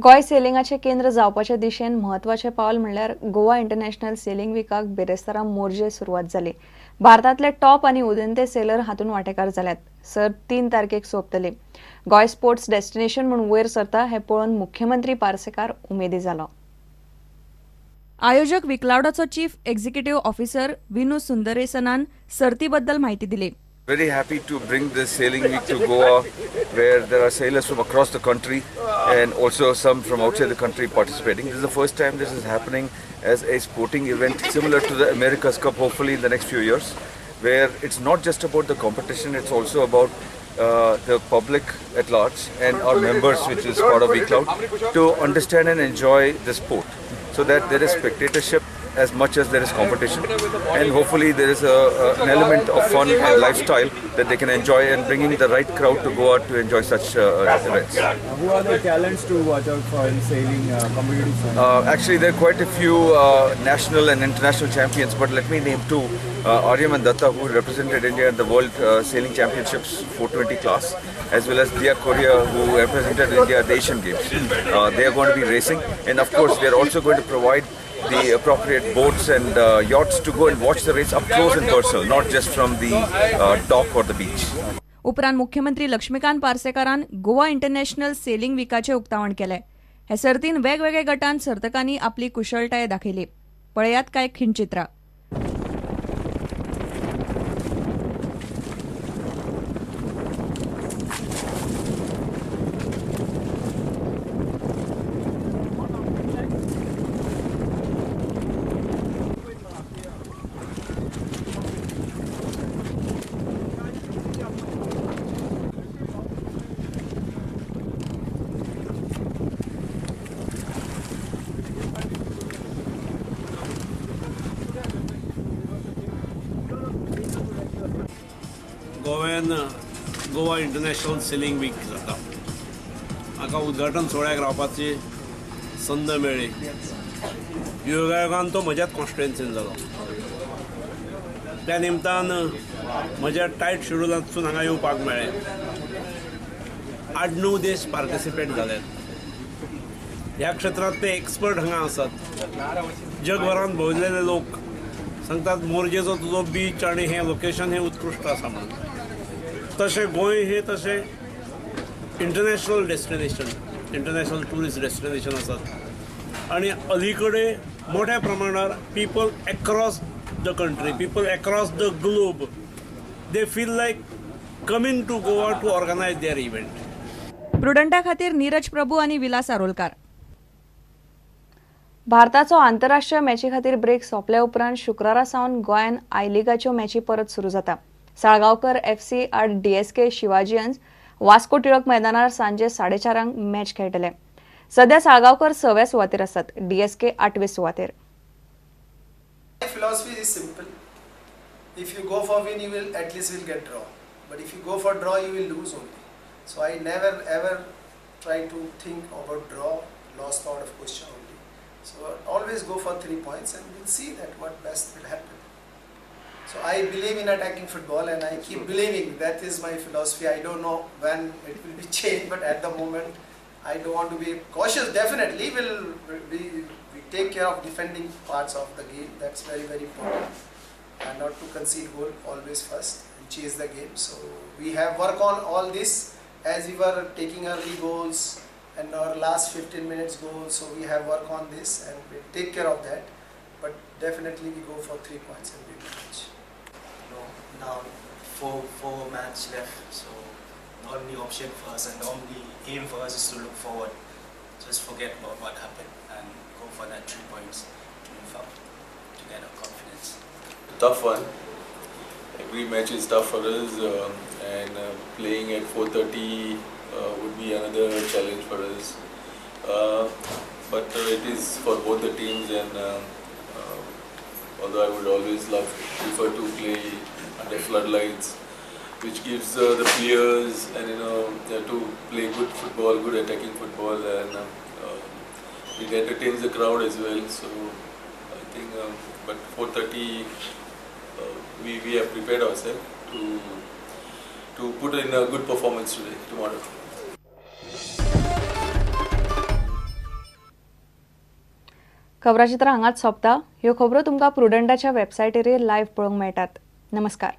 गोय सेलिंगाचे केंद्र जावपाच्या दिशेन महत्वाचे पावल म्हणल्यार गोवा इंटरनॅशनल सेलिंग विकाक बेरेस्तारा मोर्जे सुरवात जाली। भारतातले टॉप आणि उदेंते सेलर हातून वांटेकार जाल्यात। सर 3 तारखेक सोंपतली। गोय स्पोर्ट्स डेस्टिनेशन म्हणून वयर सरता हे पळोवन मुख्यमंत्री पार्सेकार उमेदी जालो। आयोजक विक्लावडाचो चीफ एक्झिक्युटिव्ह ऑफिसर विनू सुंदरेसनान सर्तीबद्दल माहिती दिली। Very happy to bring this sailing week to Goa, where there are sailors from across the country and also some from outside the country participating. This is the first time this is happening as a sporting event similar to the America's Cup, hopefully in the next few years, where it's not just about the competition, it's also about the public at large and our members, which is part of VCloud, to understand and enjoy the sport, so that there is spectatorship as much as there is competition, and hopefully there is an element of fun and lifestyle that they can enjoy, and bringing the right crowd to go out to enjoy such events. Who are the talents to watch out for in sailing competition? Actually, there are quite a few national and international champions, but let me name two. Aryaman Datta, who represented India in the World Sailing Championships 420 class, as well as Dia Korea, who represented India at the Asian Games. They are going to be racing, and of course, we are also going to provide the appropriate boats and yachts to go and watch the race up close and personal, not just from the dock or the beach. उपरांत मुख्यमंत्री Laxmikant पार्सेकारान Goa international selling विकाचे उक्तावण केले। हे सर्तीन वेगवेगळ्या गटांत सर्तकांनी आपली कुशळटाय दाखयली। पळयात कांय खीण चित्रां। गोव्यान गोवा इंटरनॅशनल सेलिंग वीक जाता। म्हाका उद्घाटन सोहळ्याक रावपाची संद मेळ्ळी। योगायोगान तो म्हज्याच कॉन्स्टिट्युएन्सीन जालो। त्या निमतान म्हज्या टायट शेड्युलांतसून हांगा येवपाक मेळ्ळें। 8-9 देश पार्टिसिपेट जाल्यात। ह्या क्षेत्रांतले एक्सपर्ट हांगा आसात। जगभरान भोंवलेले लोक सांगतात मोरजेचो तुजो बीच आनी हें लोकेशन हें उत्कृश्ट आसा म्हणून। तशें गोंय हें तशें international destination, international tourist destination आसात, आनी अलीकडे मोठ्या प्रमाणावर people across the country, people across the globe, they feel like coming to Goa to organise their event. प्रुडंटा खातीर नीरज प्रभू आनी विलास आरोलकार। भारताचो आंतरराष्ट्रीय मॅची खातीर ब्रेक सोंपल्या उपरांत शुक्रारा सावन गोंयान आय लिगाच्यो मॅची परत सुरू जाता। साळगांवकर FC आड DSK शिवाजियन्स वास्को टिळक मैदानार सांजे 4:30 मॅच खेळटले। सध्या साळगांवकर 6व्या सुवातेर आसात, DSK 8वे सुवातेर। My philosophy is simple. If you go for win, you will at least get draw. But if you go for draw, you will lose only. So I never ever try to think about draw, loss out of question only. So always go for 3 points, and we'll see that what best will happen. So I believe in attacking football, and I keep believing. That is my philosophy. I don't know when it will be changed, but at the moment I don't want to be cautious. Definitely we take care of defending parts of the game. That's very, very important, and not to concede goal always first and chase the game. So we have work on all this as we were taking early goals and our last 15 minutes goals. So we have work on this and we take care of that. But definitely we go for 3 points and win the match. Now four matches left, so the only option for us and the only aim for us is to look forward. Just forget about what happened and go for that 3 points to move up to get our confidence. Tough one. Every match is tough for us, and playing at 4:30 would be another challenge for us. But it is for both the teams, and although I would always prefer to play under floodlights, which gives the players and to play good football, good attacking football, and it entertains the crowd as well. So I think, but 4:30 we have prepared ourselves to put in a good performance tomorrow. खबरां चित्र हांगाच सोंपता. ह्यो खबरो तुमकां प्रुडंटाच्या वेबसायटीर live पळोवंक मेळटात. नमस्कार.